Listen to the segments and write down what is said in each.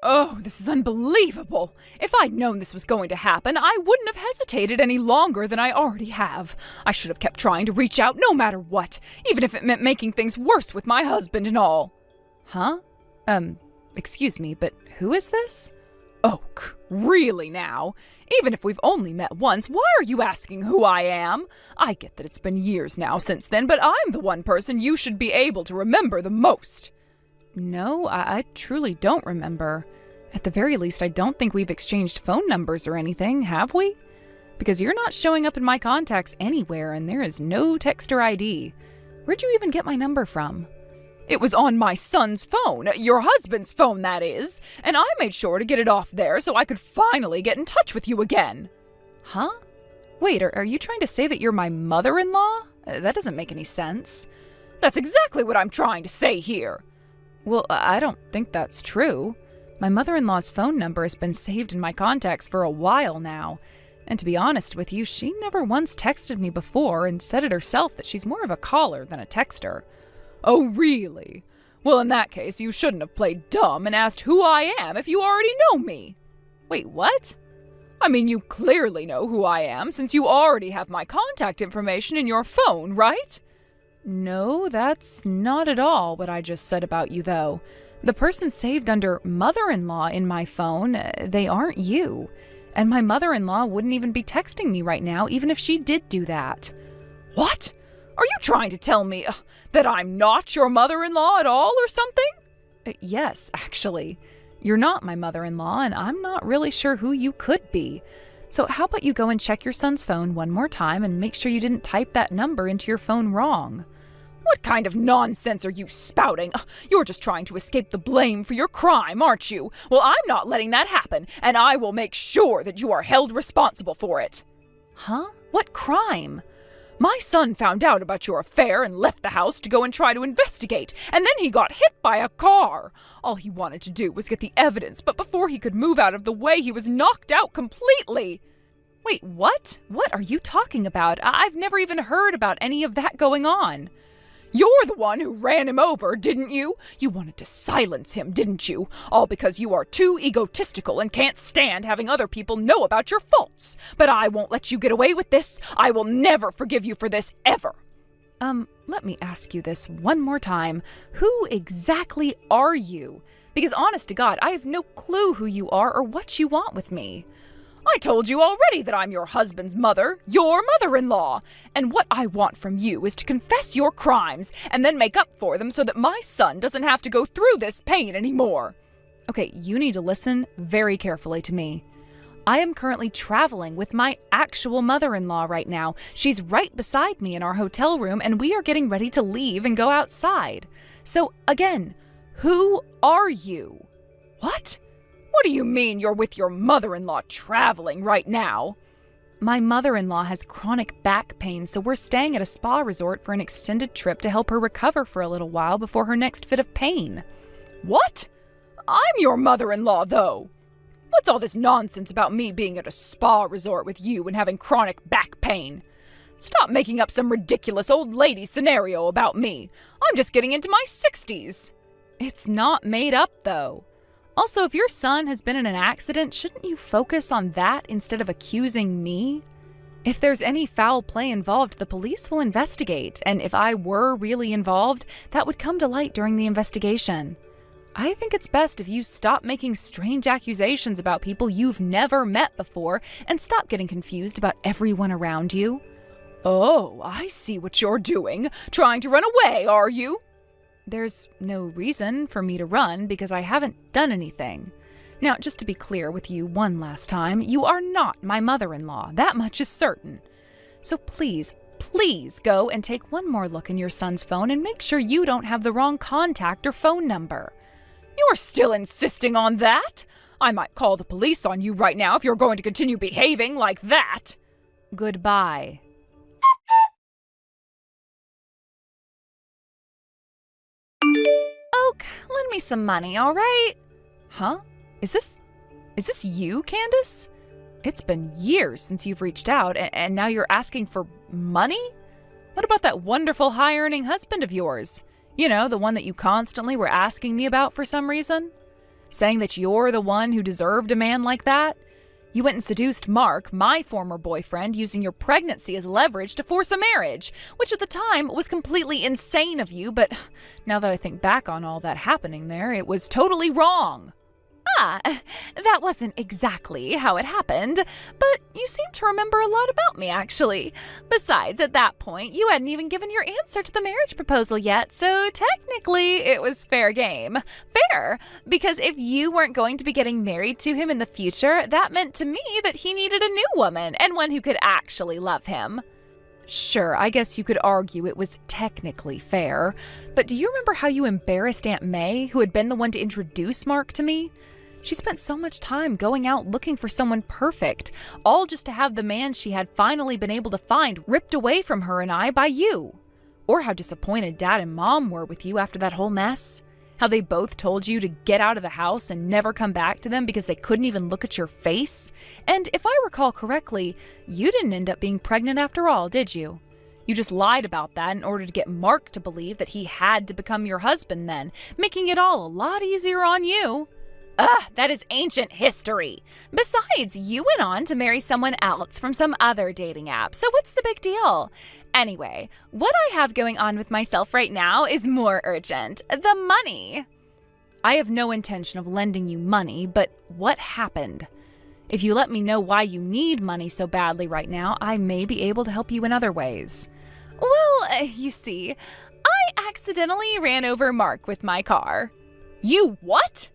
Oh, this is unbelievable. If I'd known this was going to happen, I wouldn't have hesitated any longer than I already have. I should have kept trying to reach out no matter what, even if it meant making things worse with my husband and all. Huh? Excuse me, but who is this? Oak, really now? Even if we've only met once, why are you asking who I am? I get that it's been years now since then, but I'm the one person you should be able to remember the most. No, I truly don't remember. At the very least, I don't think we've exchanged phone numbers or anything, have we? Because you're not showing up in my contacts anywhere, and there is no texter ID. Where'd you even get my number from? It was on my son's phone, your husband's phone, that is, and I made sure to get it off there so I could finally get in touch with you again. Huh? Wait, are you trying to say that you're my mother-in-law? That doesn't make any sense. That's exactly what I'm trying to say here. Well, I don't think that's true. My mother-in-law's phone number has been saved in my contacts for a while now. And to be honest with you, she never once texted me before and said it herself that she's more of a caller than a texter. Oh, really? Well, in that case, you shouldn't have played dumb and asked who I am if you already know me. Wait, what? I mean, you clearly know who I am since you already have my contact information in your phone, right? No, that's not at all what I just said about you, though. The person saved under mother-in-law in my phone, they aren't you. And my mother-in-law wouldn't even be texting me right now, even if she did do that. What? Are you trying to tell me that I'm not your mother-in-law at all or something? Yes, actually. You're not my mother-in-law, and I'm not really sure who you could be. So how about you go and check your son's phone one more time and make sure you didn't type that number into your phone wrong. What kind of nonsense are you spouting? You're just trying to escape the blame for your crime, aren't you? Well, I'm not letting that happen, and I will make sure that you are held responsible for it. Huh? What crime? My son found out about your affair and left the house to go and try to investigate, and then he got hit by a car. All he wanted to do was get the evidence, but before he could move out of the way, he was knocked out completely. Wait, what? What are you talking about? I've never even heard about any of that going on. You're the one who ran him over, didn't you? You wanted to silence him, didn't you? All because you are too egotistical and can't stand having other people know about your faults. But I won't let you get away with this. I will never forgive you for this, ever. Let me ask you this one more time. Who exactly are you? Because honest to God, I have no clue who you are or what you want with me. I told you already that I'm your husband's mother, your mother-in-law. And what I want from you is to confess your crimes and then make up for them so that my son doesn't have to go through this pain anymore. Okay, you need to listen very carefully to me. I am currently traveling with my actual mother-in-law right now. She's right beside me in our hotel room, and we are getting ready to leave and go outside. So, again, who are you? What? What do you mean you're with your mother-in-law traveling right now? My mother-in-law has chronic back pain, so we're staying at a spa resort for an extended trip to help her recover for a little while before her next fit of pain. What? I'm your mother-in-law, though. What's all this nonsense about me being at a spa resort with you and having chronic back pain? Stop making up some ridiculous old lady scenario about me. I'm just getting into my 60s. It's not made up, though. Also, if your son has been in an accident, shouldn't you focus on that instead of accusing me? If there's any foul play involved, the police will investigate, and if I were really involved, that would come to light during the investigation. I think it's best if you stop making strange accusations about people you've never met before and stop getting confused about everyone around you. Oh, I see what you're doing. Trying to run away, are you? There's no reason for me to run because I haven't done anything. Now, just to be clear with you one last time, you are not my mother-in-law. That much is certain. So please go and take one more look in your son's phone and make sure you don't have the wrong contact or phone number. You're still insisting on that? I might call the police on you right now if you're going to continue behaving like that. Goodbye. Oak, lend me some money, all right? Huh? Is this you, Candace? It's been years since you've reached out, and now you're asking for money? What about that wonderful high-earning husband of yours? You know, the one that you constantly were asking me about for some reason? Saying that you're the one who deserved a man like that? You went and seduced Mark, my former boyfriend, using your pregnancy as leverage to force a marriage, which at the time was completely insane of you, but now that I think back on all that happening there, it was totally wrong. Ah, that wasn't exactly how it happened, but you seem to remember a lot about me, actually. Besides, at that point, you hadn't even given your answer to the marriage proposal yet, so technically it was fair game. Fair, because if you weren't going to be getting married to him in the future, that meant to me that he needed a new woman, and one who could actually love him. Sure, I guess you could argue it was technically fair, but do you remember how you embarrassed Aunt May, who had been the one to introduce Mark to me? She spent so much time going out looking for someone perfect, all just to have the man she had finally been able to find ripped away from her and I by you. Or how disappointed Dad and Mom were with you after that whole mess. How they both told you to get out of the house and never come back to them because they couldn't even look at your face. And if I recall correctly, you didn't end up being pregnant after all, did you? You just lied about that in order to get Mark to believe that he had to become your husband then, making it all a lot easier on you. Ugh, that is ancient history. Besides, you went on to marry someone else from some other dating app, so what's the big deal? Anyway, what I have going on with myself right now is more urgent. The money. I have no intention of lending you money, but what happened? If you let me know why you need money so badly right now, I may be able to help you in other ways. Well, you see, I accidentally ran over Mark with my car. You what?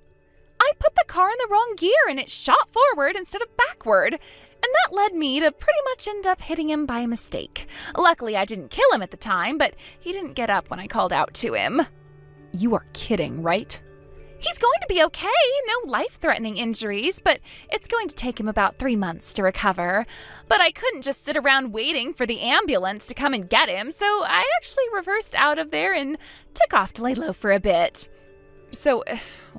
I put the car in the wrong gear and it shot forward instead of backward, and that led me to pretty much end up hitting him by mistake. Luckily, I didn't kill him at the time, but he didn't get up when I called out to him. You are kidding, right? He's going to be okay, no life-threatening injuries, but it's going to take him about 3 months to recover. But I couldn't just sit around waiting for the ambulance to come and get him, so I actually reversed out of there and took off to lay low for a bit. So,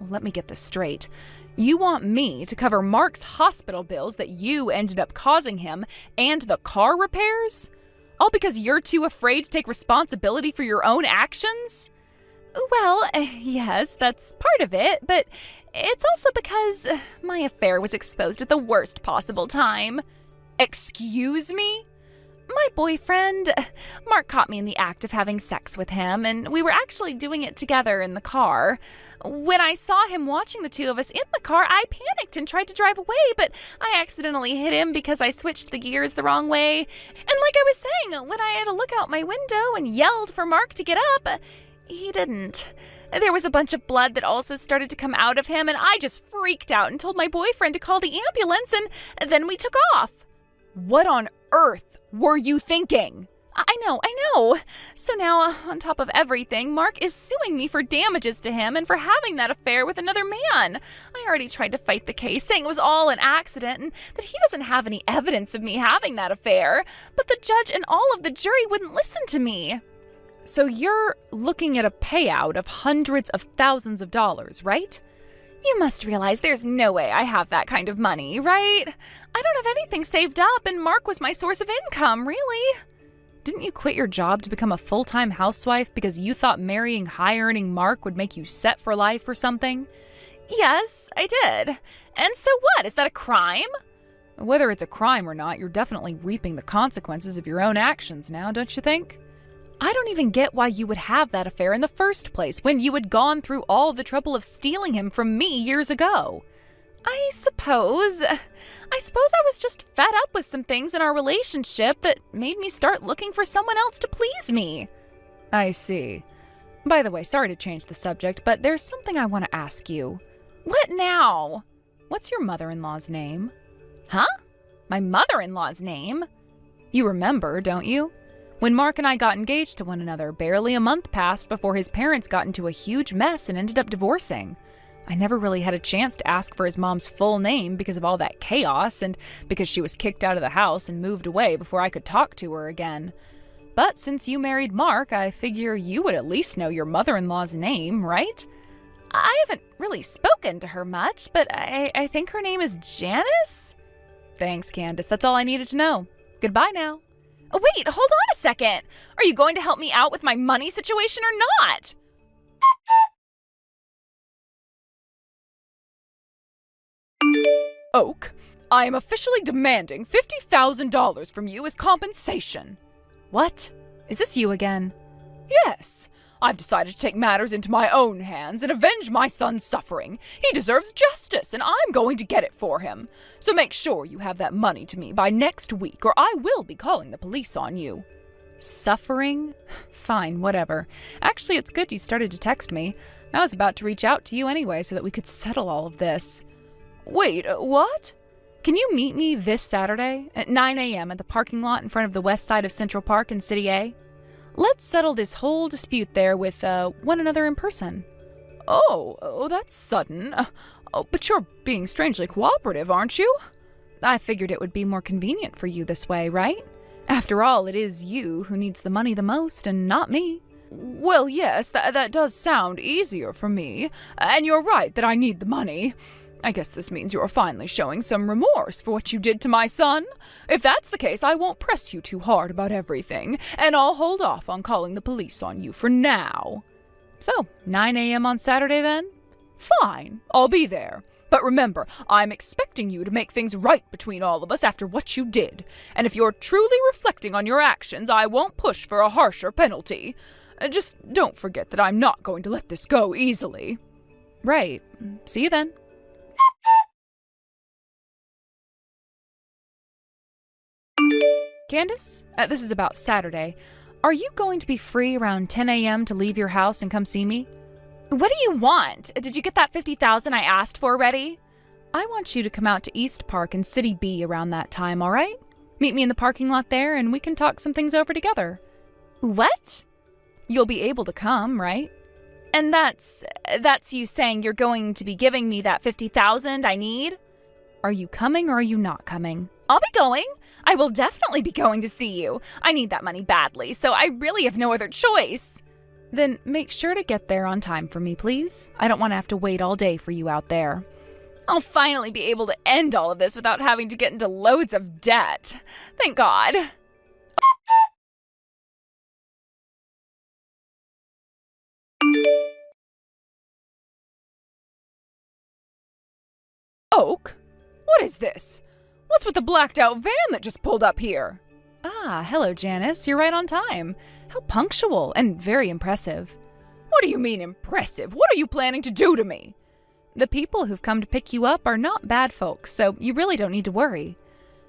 let me get this straight. You want me to cover Mark's hospital bills that you ended up causing him and the car repairs? All because you're too afraid to take responsibility for your own actions? Well, yes, that's part of it, but it's also because my affair was exposed at the worst possible time. Excuse me? My boyfriend, Mark, caught me in the act of having sex with him, and we were actually doing it together in the car. When I saw him watching the two of us in the car, I panicked and tried to drive away, but I accidentally hit him because I switched the gears the wrong way. And like I was saying, when I had to look out my window and yelled for Mark to get up, he didn't. There was a bunch of blood that also started to come out of him, and I just freaked out and told my boyfriend to call the ambulance, and then we took off. What on earth were you thinking? I know. So now, on top of everything, Mark is suing me for damages to him and for having that affair with another man. I already tried to fight the case, saying it was all an accident and that he doesn't have any evidence of me having that affair. But the judge and all of the jury wouldn't listen to me. So you're looking at a payout of hundreds of thousands of dollars, right? You must realize there's no way I have that kind of money, right? I don't have anything saved up, and Mark was my source of income, really. Didn't you quit your job to become a full-time housewife because you thought marrying high-earning Mark would make you set for life or something? Yes, I did. And so what? Is that a crime? Whether it's a crime or not, you're definitely reaping the consequences of your own actions now, don't you think? I don't even get why you would have that affair in the first place when you had gone through all the trouble of stealing him from me years ago. I suppose I was just fed up with some things in our relationship that made me start looking for someone else to please me. I see. By the way, sorry to change the subject, but there's something I want to ask you. What now? What's your mother-in-law's name? Huh? My mother-in-law's name? You remember, don't you? When Mark and I got engaged to one another, barely a month passed before his parents got into a huge mess and ended up divorcing. I never really had a chance to ask for his mom's full name because of all that chaos and because she was kicked out of the house and moved away before I could talk to her again. But since you married Mark, I figure you would at least know your mother-in-law's name, right? I haven't really spoken to her much, but I think her name is Janice? Thanks, Candace. That's all I needed to know. Goodbye now. Wait, hold on a second. Are you going to help me out with my money situation or not? Oak, I am officially demanding $50,000 from you as compensation. What? Is this you again? Yes. I've decided to take matters into my own hands and avenge my son's suffering. He deserves justice, and I'm going to get it for him. So make sure you have that money to me by next week, or I will be calling the police on you. Suffering? Fine, whatever. Actually, it's good you started to text me. I was about to reach out to you anyway so that we could settle all of this. Wait, what? Can you meet me this Saturday at 9 a.m. at the parking lot in front of the west side of Central Park in City A? Let's settle this whole dispute there with one another in person. Oh, that's sudden. But you're being strangely cooperative, aren't you? I figured it would be more convenient for you this way, right? After all, it is you who needs the money the most and not me. Well, yes, that does sound easier for me. And you're right that I need the money. I guess this means you're finally showing some remorse for what you did to my son. If that's the case, I won't press you too hard about everything, and I'll hold off on calling the police on you for now. So, 9 a.m. on Saturday then? Fine, I'll be there. But remember, I'm expecting you to make things right between all of us after what you did. And if you're truly reflecting on your actions, I won't push for a harsher penalty. Just don't forget that I'm not going to let this go easily. Right. See you then. Candace, this is about Saturday. Are you going to be free around 10 a.m. to leave your house and come see me? What do you want? Did you get that $50,000 I asked for ready? I want you to come out to East Park and City B around that time, all right? Meet me in the parking lot there and we can talk some things over together. What? You'll be able to come, right? And that's you saying you're going to be giving me that $50,000 I need? Are you coming or are you not coming? I'll be going. I will definitely be going to see you. I need that money badly, so I really have no other choice. Then make sure to get there on time for me, please. I don't want to have to wait all day for you out there. I'll finally be able to end all of this without having to get into loads of debt. Thank God. Oak? What is this? What's with the blacked-out van that just pulled up here? Ah, hello, Janice. You're right on time. How punctual and very impressive. What do you mean impressive? What are you planning to do to me? The people who've come to pick you up are not bad folks, so you really don't need to worry.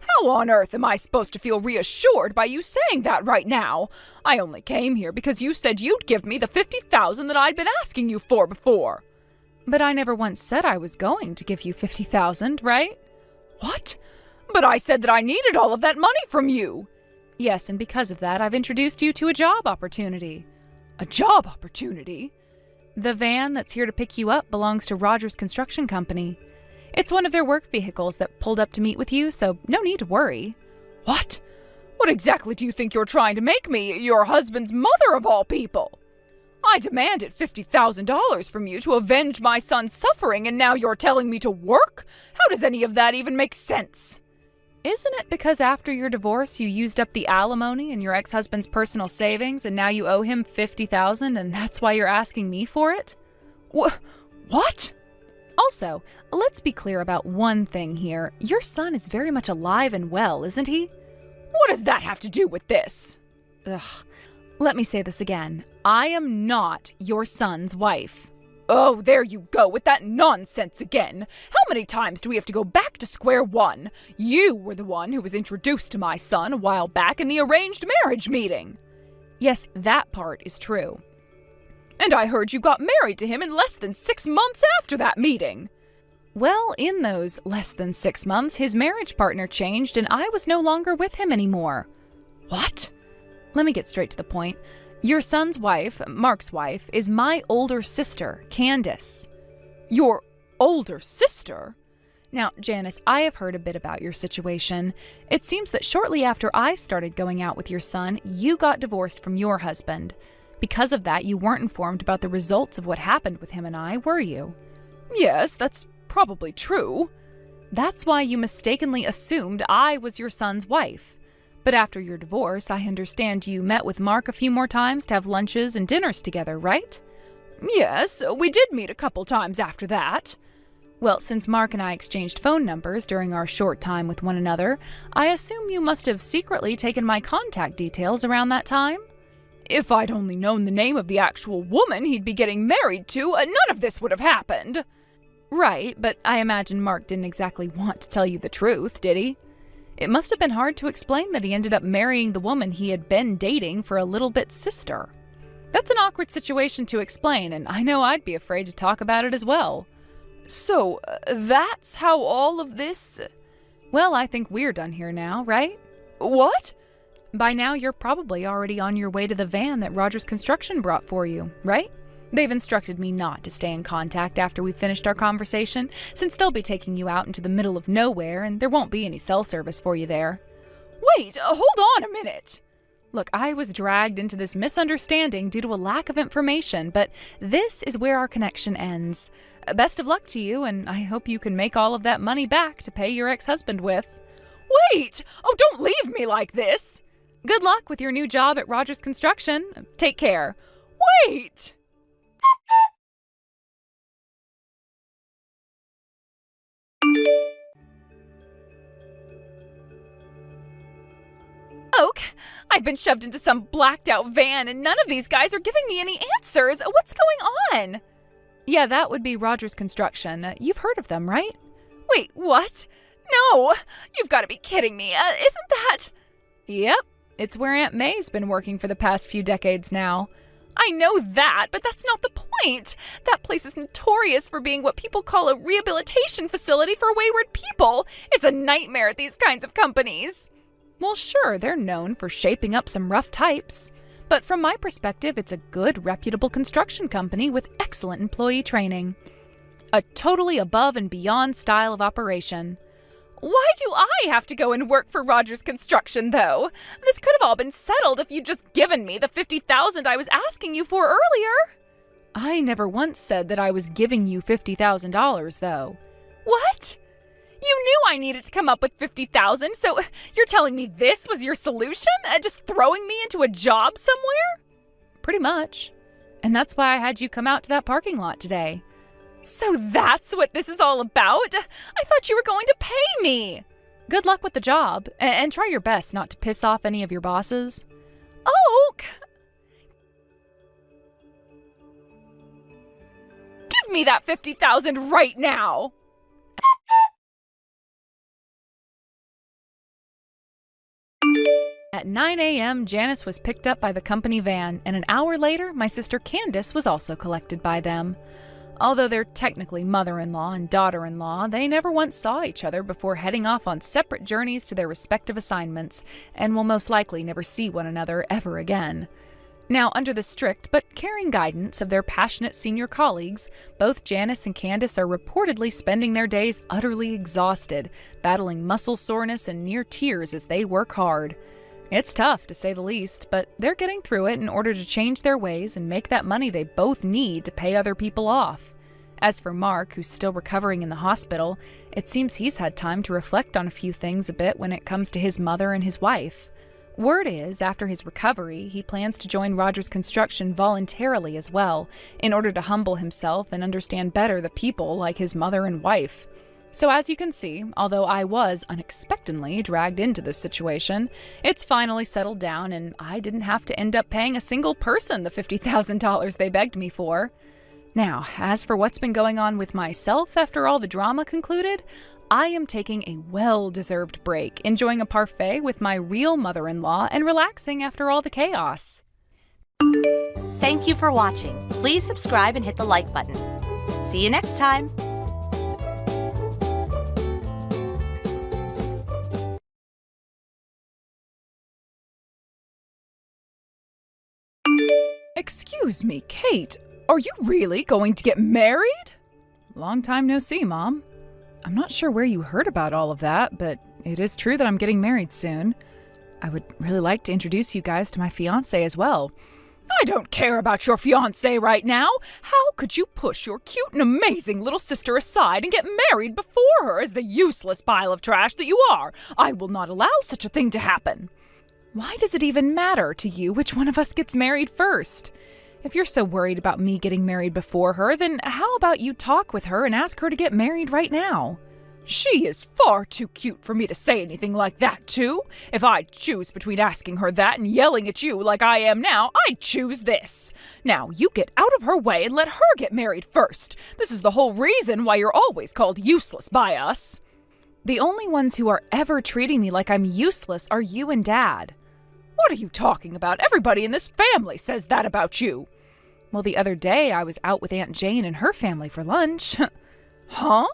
How on earth am I supposed to feel reassured by you saying that right now? I only came here because you said you'd give me the $50,000 that I'd been asking you for before. But I never once said I was going to give you $50,000, right? What? But I said that I needed all of that money from you. Yes, and because of that, I've introduced you to a job opportunity. A job opportunity? The van that's here to pick you up belongs to Rogers Construction Company. It's one of their work vehicles that pulled up to meet with you, so no need to worry. What? What exactly do you think you're trying to make me, your husband's mother of all people? I demanded $50,000 from you to avenge my son's suffering, and now you're telling me to work? How does any of that even make sense? Isn't it because after your divorce you used up the alimony and your ex-husband's personal savings and now you owe him $50,000 and that's why you're asking me for it? What? Also, let's be clear about one thing here. Your son is very much alive and well, isn't he? What does that have to do with this? Ugh. Let me say this again. I am not your son's wife. Oh, there you go with that nonsense again. How many times do we have to go back to square one? You were the one who was introduced to my son a while back in the arranged marriage meeting. Yes, that part is true. And I heard you got married to him in less than 6 months after that meeting. Well, in those less than 6 months, his marriage partner changed and I was no longer with him anymore. What? Let me get straight to the point. Your son's wife, Mark's wife, is my older sister, Candace. Your older sister? Now, Janice, I have heard a bit about your situation. It seems that shortly after I started going out with your son, you got divorced from your husband. Because of that, you weren't informed about the results of what happened with him and I, were you? Yes, that's probably true. That's why you mistakenly assumed I was your son's wife. But after your divorce, I understand you met with Mark a few more times to have lunches and dinners together, right? Yes, we did meet a couple times after that. Well, since Mark and I exchanged phone numbers during our short time with one another, I assume you must have secretly taken my contact details around that time? If I'd only known the name of the actual woman he'd be getting married to, none of this would have happened. Right, but I imagine Mark didn't exactly want to tell you the truth, did he? It must have been hard to explain that he ended up marrying the woman he had been dating for a little bit's sister. That's an awkward situation to explain, and I know I'd be afraid to talk about it as well. So, that's how all of this... Well, I think we're done here now, right? What? By now, you're probably already on your way to the van that Rogers Construction brought for you, right? They've instructed me not to stay in contact after we've finished our conversation, since they'll be taking you out into the middle of nowhere and there won't be any cell service for you there. Wait, hold on a minute! Look, I was dragged into this misunderstanding due to a lack of information, but this is where our connection ends. Best of luck to you, and I hope you can make all of that money back to pay your ex-husband with. Wait! Oh, don't leave me like this! Good luck with your new job at Rogers Construction. Take care. Wait! Oak, I've been shoved into some blacked-out van and none of these guys are giving me any answers. What's going on? Yeah, that would be Rogers Construction. You've heard of them, right? Wait, what? No! You've got to be kidding me. Isn't that... Yep, it's where Aunt May's been working for the past few decades now. I know that, but that's not the point. That place is notorious for being what people call a rehabilitation facility for wayward people. It's a nightmare at these kinds of companies. Well, sure, they're known for shaping up some rough types. But from my perspective, it's a good, reputable construction company with excellent employee training. A totally above and beyond style of operation. Why do I have to go and work for Rogers Construction, though? This could have all been settled if you'd just given me the $50,000 I was asking you for earlier. I never once said that I was giving you $50,000, though. What? You knew I needed to come up with $50,000, so you're telling me this was your solution? Just throwing me into a job somewhere? Pretty much. And that's why I had you come out to that parking lot today. So that's what this is all about? I thought you were going to pay me. Good luck with the job, and try your best not to piss off any of your bosses. Oak! Give me that $50,000 right now! At 9 a.m., Janice was picked up by the company van, and an hour later, my sister Candace was also collected by them. Although they're technically mother-in-law and daughter-in-law, they never once saw each other before heading off on separate journeys to their respective assignments, and will most likely never see one another ever again. Now, under the strict but caring guidance of their passionate senior colleagues, both Janice and Candace are reportedly spending their days utterly exhausted, battling muscle soreness and near tears as they work hard. It's tough, to say the least, but they're getting through it in order to change their ways and make that money they both need to pay other people off. As for Mark, who's still recovering in the hospital, it seems he's had time to reflect on a few things a bit when it comes to his mother and his wife. Word is, after his recovery, he plans to join Rogers Construction voluntarily as well, in order to humble himself and understand better the people like his mother and wife. So as you can see, although I was unexpectedly dragged into this situation, it's finally settled down and I didn't have to end up paying a single person the $50,000 they begged me for. Now, as for what's been going on with myself after all the drama concluded, I am taking a well-deserved break, enjoying a parfait with my real mother-in-law and relaxing after all the chaos. Thank you for watching. Please subscribe and hit the like button. See you next time. Excuse me, Kate, are you really going to get married? Long time no see, Mom. I'm not sure where you heard about all of that, but it is true that I'm getting married soon. I would really like to introduce you guys to my fiancé as well. I don't care about your fiancé right now. How could you push your cute and amazing little sister aside and get married before her as the useless pile of trash that you are? I will not allow such a thing to happen. Why does it even matter to you which one of us gets married first? If you're so worried about me getting married before her, then how about you talk with her and ask her to get married right now? She is far too cute for me to say anything like that to. If I'd choose between asking her that and yelling at you like I am now, I'd choose this. Now, you get out of her way and let her get married first. This is the whole reason why you're always called useless by us. The only ones who are ever treating me like I'm useless are you and Dad. What are you talking about? Everybody in this family says that about you. Well, the other day I was out with Aunt Jane and her family for lunch. Huh?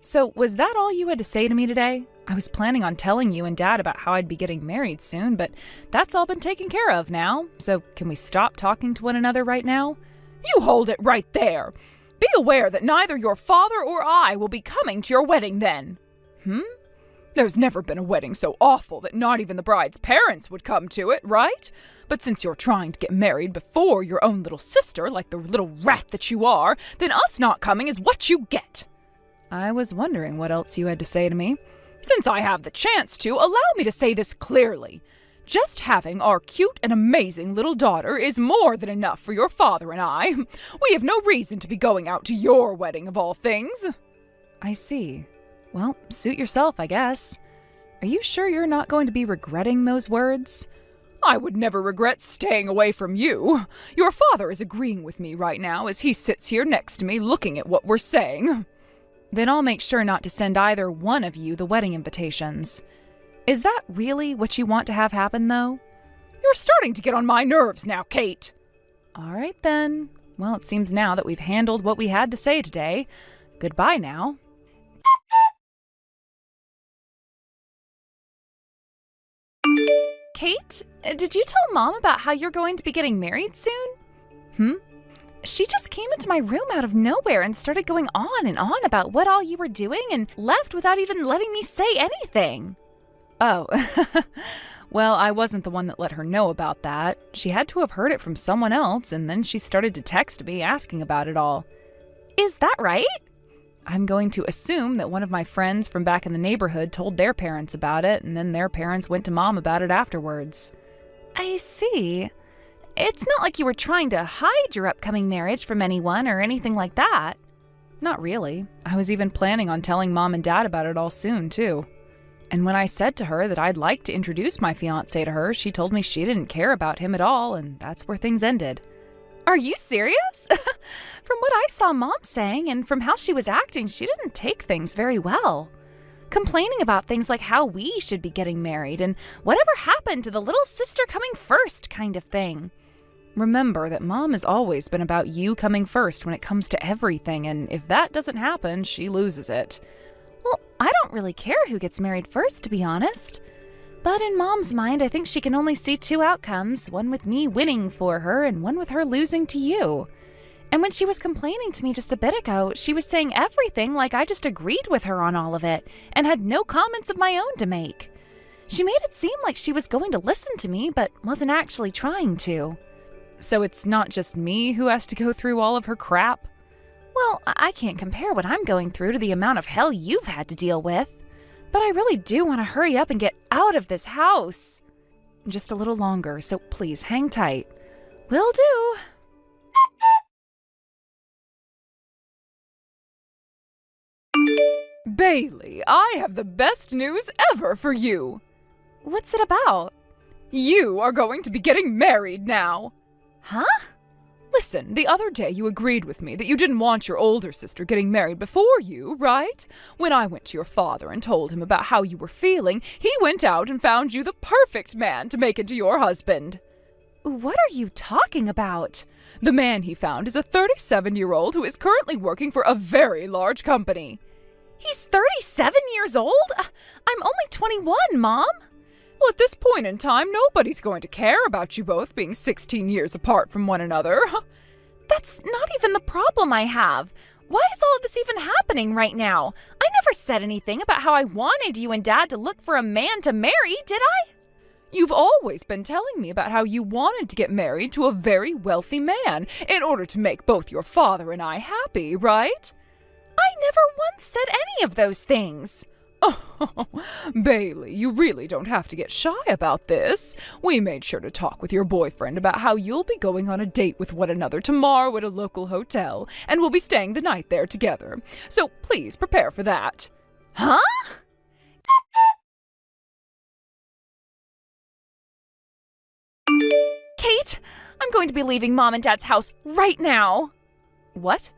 So, was that all you had to say to me today? I was planning on telling you and Dad about how I'd be getting married soon, but that's all been taken care of now. So, can we stop talking to one another right now? You hold it right there. Be aware that neither your father or I will be coming to your wedding then. There's never been a wedding so awful that not even the bride's parents would come to it, right? But since you're trying to get married before your own little sister, like the little rat that you are, then us not coming is what you get. I was wondering what else you had to say to me. Since I have the chance to, allow me to say this clearly. Just having our cute and amazing little daughter is more than enough for your father and I. We have no reason to be going out to your wedding of all things. I see. Well, suit yourself, I guess. Are you sure you're not going to be regretting those words? I would never regret staying away from you. Your father is agreeing with me right now as he sits here next to me looking at what we're saying. Then I'll make sure not to send either one of you the wedding invitations. Is that really what you want to have happen, though? You're starting to get on my nerves now, Kate. All right, then. Well, it seems now that we've handled what we had to say today. Goodbye now. Kate, did you tell Mom about how you're going to be getting married soon? She just came into my room out of nowhere and started going on and on about what all you were doing and left without even letting me say anything. Oh, well, I wasn't the one that let her know about that. She had to have heard it from someone else, and then she started to text me asking about it all. Is that right? I'm going to assume that one of my friends from back in the neighborhood told their parents about it, and then their parents went to Mom about it afterwards. I see. It's not like you were trying to hide your upcoming marriage from anyone or anything like that. Not really. I was even planning on telling Mom and Dad about it all soon, too. And when I said to her that I'd like to introduce my fiancé to her, she told me she didn't care about him at all, and that's where things ended. Are you serious? From what I saw Mom saying and from how she was acting, she didn't take things very well. Complaining about things like how we should be getting married and whatever happened to the little sister coming first kind of thing. Remember that Mom has always been about you coming first when it comes to everything, and if that doesn't happen, she loses it. Well, I don't really care who gets married first, to be honest. But in Mom's mind, I think she can only see two outcomes, one with me winning for her and one with her losing to you. And when she was complaining to me just a bit ago, she was saying everything like I just agreed with her on all of it and had no comments of my own to make. She made it seem like she was going to listen to me, but wasn't actually trying to. So it's not just me who has to go through all of her crap? Well, I can't compare what I'm going through to the amount of hell you've had to deal with. But I really do want to hurry up and get out of this house. Just a little longer, so please hang tight. Will do. Bailey, I have the best news ever for you. What's it about? You are going to be getting married now. Huh? Listen, the other day you agreed with me that you didn't want your older sister getting married before you, right? When I went to your father and told him about how you were feeling, he went out and found you the perfect man to make into your husband. What are you talking about? The man he found is a 37-year-old who is currently working for a very large company. He's 37 years old? I'm only 21, Mom. Well, at this point in time, nobody's going to care about you both being 16 years apart from one another. That's not even the problem I have. Why is all of this even happening right now? I never said anything about how I wanted you and Dad to look for a man to marry, did I? You've always been telling me about how you wanted to get married to a very wealthy man in order to make both your father and I happy, right? I never once said any of those things. Oh, Bailey, you really don't have to get shy about this. We made sure to talk with your boyfriend about how you'll be going on a date with one another tomorrow at a local hotel, and we'll be staying the night there together. So please prepare for that. Huh? Kate, I'm going to be leaving Mom and Dad's house right now. What?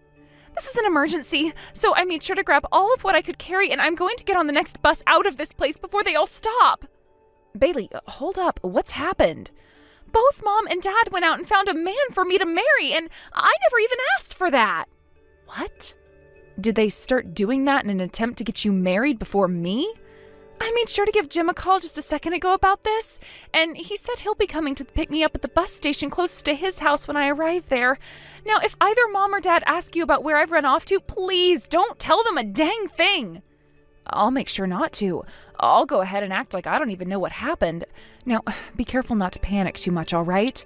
This is an emergency, so I made sure to grab all of what I could carry, and I'm going to get on the next bus out of this place before they all stop. Bailey, hold up. What's happened? Both Mom and Dad went out and found a man for me to marry, and I never even asked for that. What? Did they start doing that in an attempt to get you married before me? I made sure to give Jim a call just a second ago about this, and he said he'll be coming to pick me up at the bus station closest to his house when I arrive there. Now, if either Mom or Dad ask you about where I've run off to, please don't tell them a dang thing. I'll make sure not to. I'll go ahead and act like I don't even know what happened. Now, be careful not to panic too much, all right?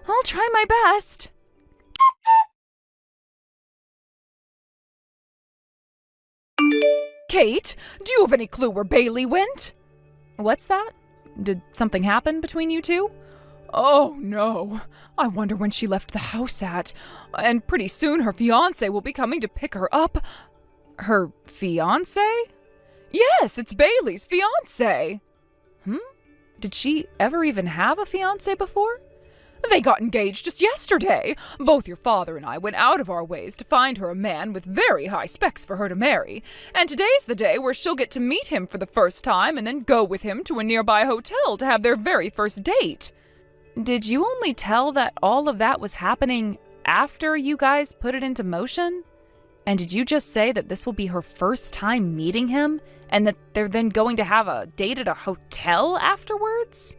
I'll try my best. Kate, do you have any clue where Bailey went? What's that? Did something happen between you two? Oh, no. I wonder when she left the house at. And pretty soon her fiancé will be coming to pick her up. Her fiancé? Yes, it's Bailey's fiancé. Did she ever even have a fiancé before? They got engaged just yesterday. Both your father and I went out of our ways to find her a man with very high specs for her to marry. And today's the day where she'll get to meet him for the first time and then go with him to a nearby hotel to have their very first date. Did you only tell that all of that was happening after you guys put it into motion? And did you just say that this will be her first time meeting him and that they're then going to have a date at a hotel afterwards?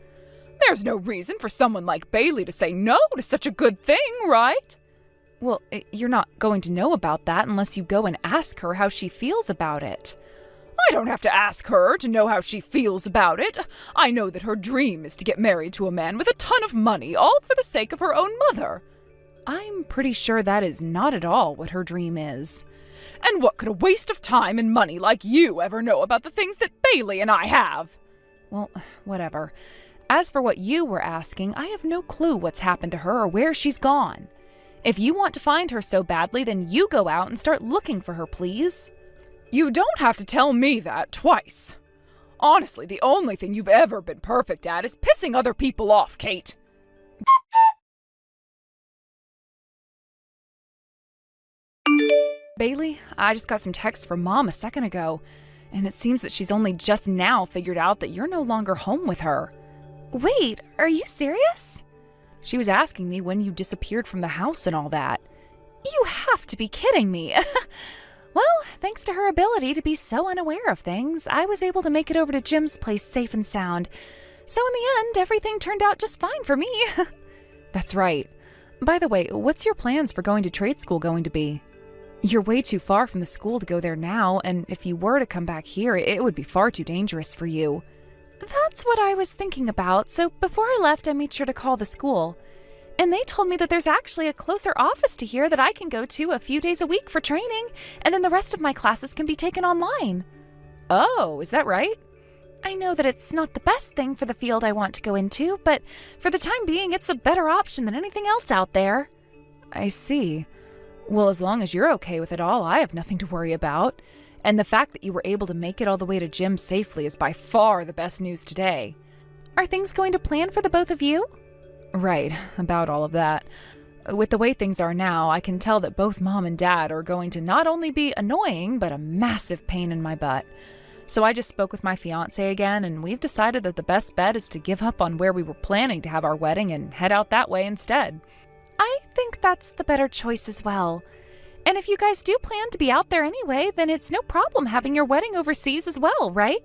There's no reason for someone like Bailey to say no to such a good thing, right? Well, you're not going to know about that unless you go and ask her how she feels about it. I don't have to ask her to know how she feels about it. I know that her dream is to get married to a man with a ton of money, all for the sake of her own mother. I'm pretty sure that is not at all what her dream is. And what could a waste of time and money like you ever know about the things that Bailey and I have? Well, whatever. As for what you were asking, I have no clue what's happened to her or where she's gone. If you want to find her so badly, then you go out and start looking for her, please. You don't have to tell me that twice. Honestly, the only thing you've ever been perfect at is pissing other people off, Kate. Bailey, I just got some texts from Mom a second ago, and it seems that she's only just now figured out that you're no longer home with her. Wait, are you serious? She was asking me when you disappeared from the house and all that. You have to be kidding me. Well, thanks to her ability to be so unaware of things, I was able to make it over to Jim's place safe and sound. So in the end, everything turned out just fine for me. That's right. By the way, what's your plans for going to trade school going to be? You're way too far from the school to go there now, and if you were to come back here, it would be far too dangerous for you. That's what I was thinking about, so before I left, I made sure to call the school. And they told me that there's actually a closer office to here that I can go to a few days a week for training, and then the rest of my classes can be taken online. Oh, is that right? I know that it's not the best thing for the field I want to go into, but for the time being, it's a better option than anything else out there. I see. Well, as long as you're okay with it all, I have nothing to worry about. And the fact that you were able to make it all the way to Jim safely is by far the best news today. Are things going to plan for the both of you? Right, about all of that. With the way things are now, I can tell that both Mom and Dad are going to not only be annoying, but a massive pain in my butt. So I just spoke with my fiancé again, and we've decided that the best bet is to give up on where we were planning to have our wedding and head out that way instead. I think that's the better choice as well. And if you guys do plan to be out there anyway, then it's no problem having your wedding overseas as well, right?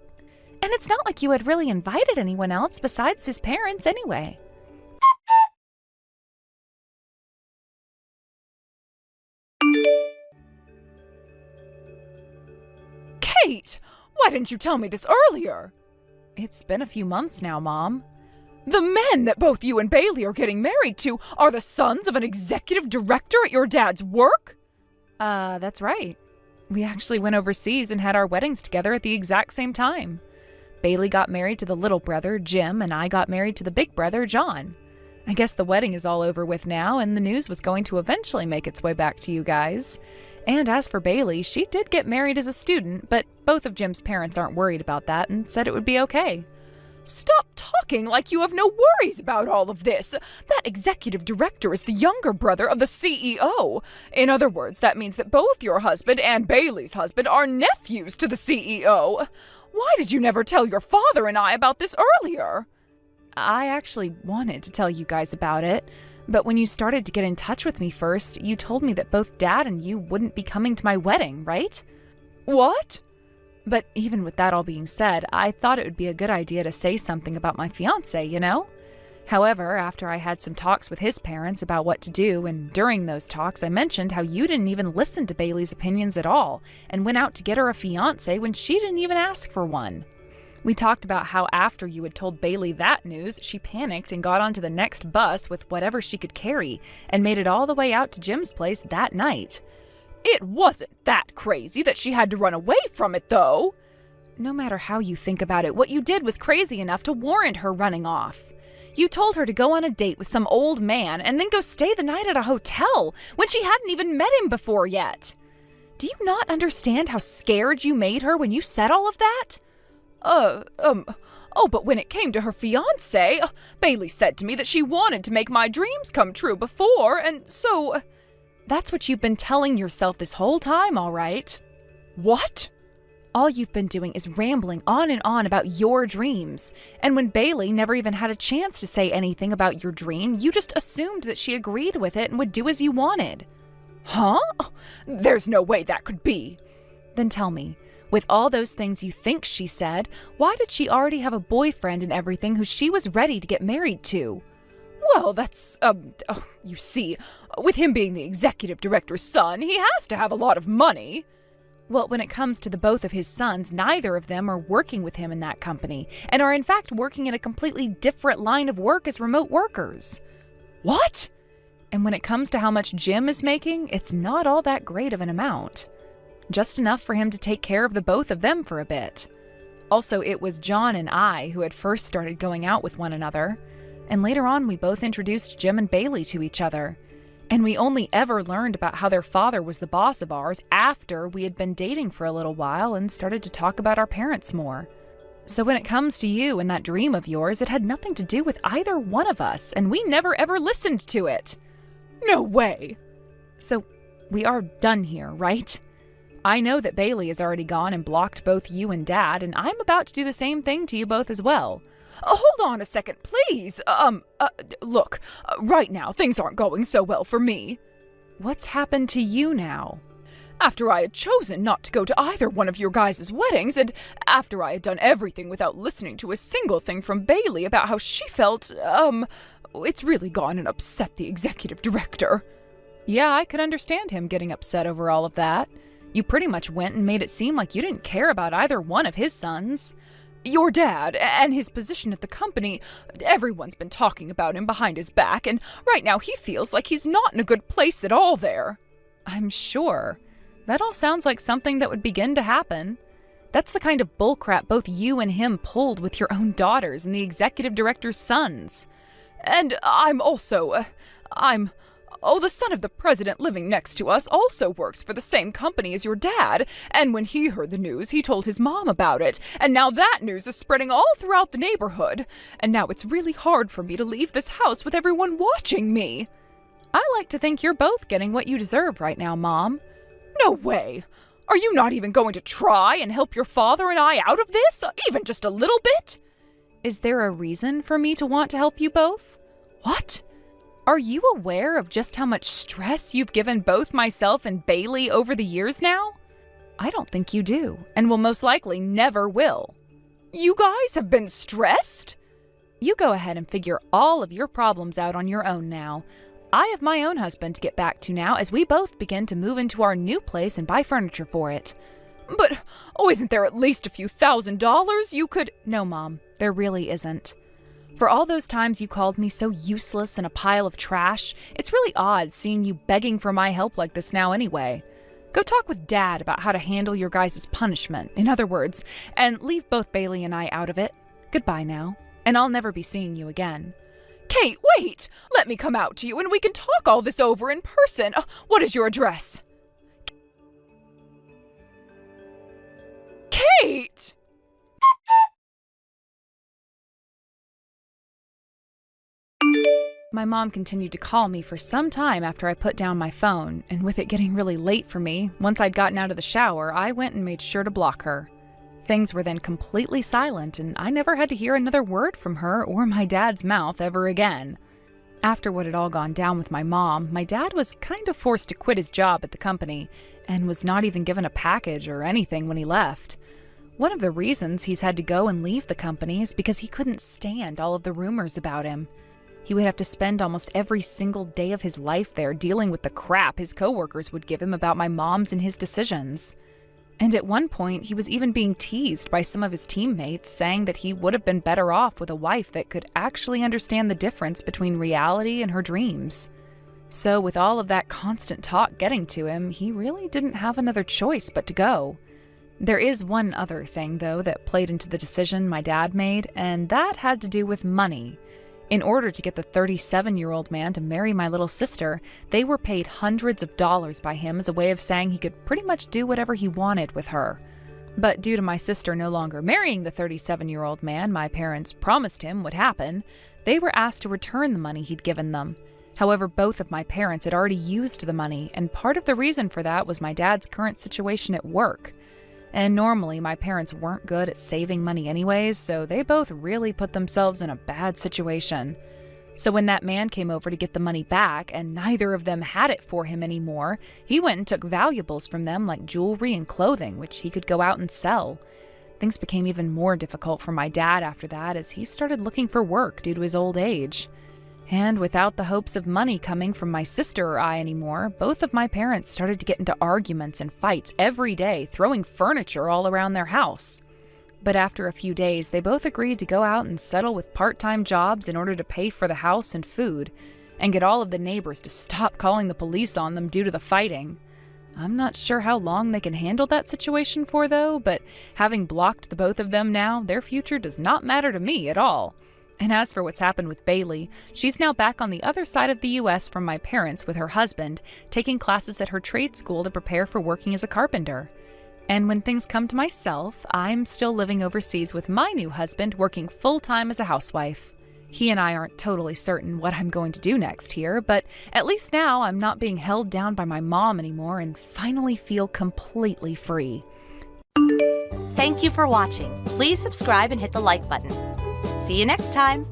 And it's not like you had really invited anyone else besides his parents anyway. Kate! Why didn't you tell me this earlier? It's been a few months now, Mom. The men that both you and Bailey are getting married to are the sons of an executive director at your dad's work? That's right. We actually went overseas and had our weddings together at the exact same time. Bailey got married to the little brother, Jim, and I got married to the big brother, John. I guess the wedding is all over with now, and the news was going to eventually make its way back to you guys. And as for Bailey, she did get married as a student, but both of Jim's parents aren't worried about that and said it would be okay. Stop talking like you have no worries about all of this. That executive director is the younger brother of the CEO. In other words, that means that both your husband and Bailey's husband are nephews to the CEO. Why did you never tell your father and I about this earlier? I actually wanted to tell you guys about it, but when you started to get in touch with me first, you told me that both Dad and you wouldn't be coming to my wedding, right? What? But even with that all being said, I thought it would be a good idea to say something about my fiancé, you know? However, after I had some talks with his parents about what to do, and during those talks I mentioned how you didn't even listen to Bailey's opinions at all, and went out to get her a fiancé when she didn't even ask for one. We talked about how after you had told Bailey that news, she panicked and got onto the next bus with whatever she could carry, and made it all the way out to Jim's place that night. It wasn't that crazy that she had to run away from it, though. No matter how you think about it, what you did was crazy enough to warrant her running off. You told her to go on a date with some old man and then go stay the night at a hotel when she hadn't even met him before yet. Do you not understand how scared you made her when you said all of that? But when it came to her fiancé, Bailey said to me that she wanted to make my dreams come true before, and so... That's what you've been telling yourself this whole time, all right? What? All you've been doing is rambling on and on about your dreams. And when Bailey never even had a chance to say anything about your dream, you just assumed that she agreed with it and would do as you wanted. Huh? There's no way that could be. Then tell me, with all those things you think she said, why did she already have a boyfriend and everything who she was ready to get married to? Well, that's, you see, with him being the executive director's son, he has to have a lot of money. Well, when it comes to the both of his sons, neither of them are working with him in that company, and are in fact working in a completely different line of work as remote workers. What? And when it comes to how much Jim is making, it's not all that great of an amount. Just enough for him to take care of the both of them for a bit. Also, it was John and I who had first started going out with one another. And later on, we both introduced Jim and Bailey to each other. And we only ever learned about how their father was the boss of ours after we had been dating for a little while and started to talk about our parents more. So when it comes to you and that dream of yours, it had nothing to do with either one of us, and we never ever listened to it. No way. So we are done here, right? I know that Bailey has already gone and blocked both you and Dad, and I'm about to do the same thing to you both as well. Hold on a second, please. Look, right now things aren't going so well for me. What's happened to you now? After I had chosen not to go to either one of your guys' weddings, and after I had done everything without listening to a single thing from Bailey about how she felt, it's really gone and upset the executive director. Yeah, I could understand him getting upset over all of that. You pretty much went and made it seem like you didn't care about either one of his sons. Your dad and his position at the company, everyone's been talking about him behind his back, and right now he feels like he's not in a good place at all there. I'm sure. That all sounds like something that would begin to happen. That's the kind of bullcrap both you and him pulled with your own daughters and the executive director's sons. And I'm also, the son of the president living next to us also works for the same company as your dad, and when he heard the news, he told his mom about it, and now that news is spreading all throughout the neighborhood, and now it's really hard for me to leave this house with everyone watching me. I like to think you're both getting what you deserve right now, Mom. No way! Are you not even going to try and help your father and I out of this, even just a little bit? Is there a reason for me to want to help you both? What? Are you aware of just how much stress you've given both myself and Bailey over the years now? I don't think you do, and will most likely never will. You guys have been stressed? You go ahead and figure all of your problems out on your own now. I have my own husband to get back to now as we both begin to move into our new place and buy furniture for it. But, isn't there at least a few $1,000s you could— No, Mom, there really isn't. For all those times you called me so useless and a pile of trash, it's really odd seeing you begging for my help like this now anyway. Go talk with Dad about how to handle your guys' punishment, in other words, and leave both Bailey and I out of it. Goodbye now, and I'll never be seeing you again." "Kate, wait! Let me come out to you and we can talk all this over in person. What is your address?" "Kate!" My mom continued to call me for some time after I put down my phone, and with it getting really late for me, once I'd gotten out of the shower, I went and made sure to block her. Things were then completely silent, and I never had to hear another word from her or my dad's mouth ever again. After what had all gone down with my mom, my dad was kind of forced to quit his job at the company, and was not even given a package or anything when he left. One of the reasons he's had to go and leave the company is because he couldn't stand all of the rumors about him. He would have to spend almost every single day of his life there dealing with the crap his coworkers would give him about my mom's and his decisions. And at one point, he was even being teased by some of his teammates, saying that he would have been better off with a wife that could actually understand the difference between reality and her dreams. So with all of that constant talk getting to him, he really didn't have another choice but to go. There is one other thing, though, that played into the decision my dad made, and that had to do with money. In order to get the 37-year-old man to marry my little sister, they were paid hundreds of dollars by him as a way of saying he could pretty much do whatever he wanted with her. But due to my sister no longer marrying the 37-year-old man my parents promised him would happen, they were asked to return the money he'd given them. However, both of my parents had already used the money, and part of the reason for that was my dad's current situation at work. And normally, my parents weren't good at saving money anyways, so they both really put themselves in a bad situation. So when that man came over to get the money back, and neither of them had it for him anymore, he went and took valuables from them like jewelry and clothing, which he could go out and sell. Things became even more difficult for my dad after that, as he started looking for work due to his old age. And without the hopes of money coming from my sister or I anymore, both of my parents started to get into arguments and fights every day, throwing furniture all around their house. But after a few days, they both agreed to go out and settle with part-time jobs in order to pay for the house and food, and get all of the neighbors to stop calling the police on them due to the fighting. I'm not sure how long they can handle that situation for, though, but having blocked the both of them now, their future does not matter to me at all. And as for what's happened with Bailey, she's now back on the other side of the U.S. from my parents with her husband, taking classes at her trade school to prepare for working as a carpenter. And when things come to myself, I'm still living overseas with my new husband, working full-time as a housewife. He and I aren't totally certain what I'm going to do next here, but at least now I'm not being held down by my mom anymore and finally feel completely free. Thank you for watching. Please subscribe and hit the like button. See you next time.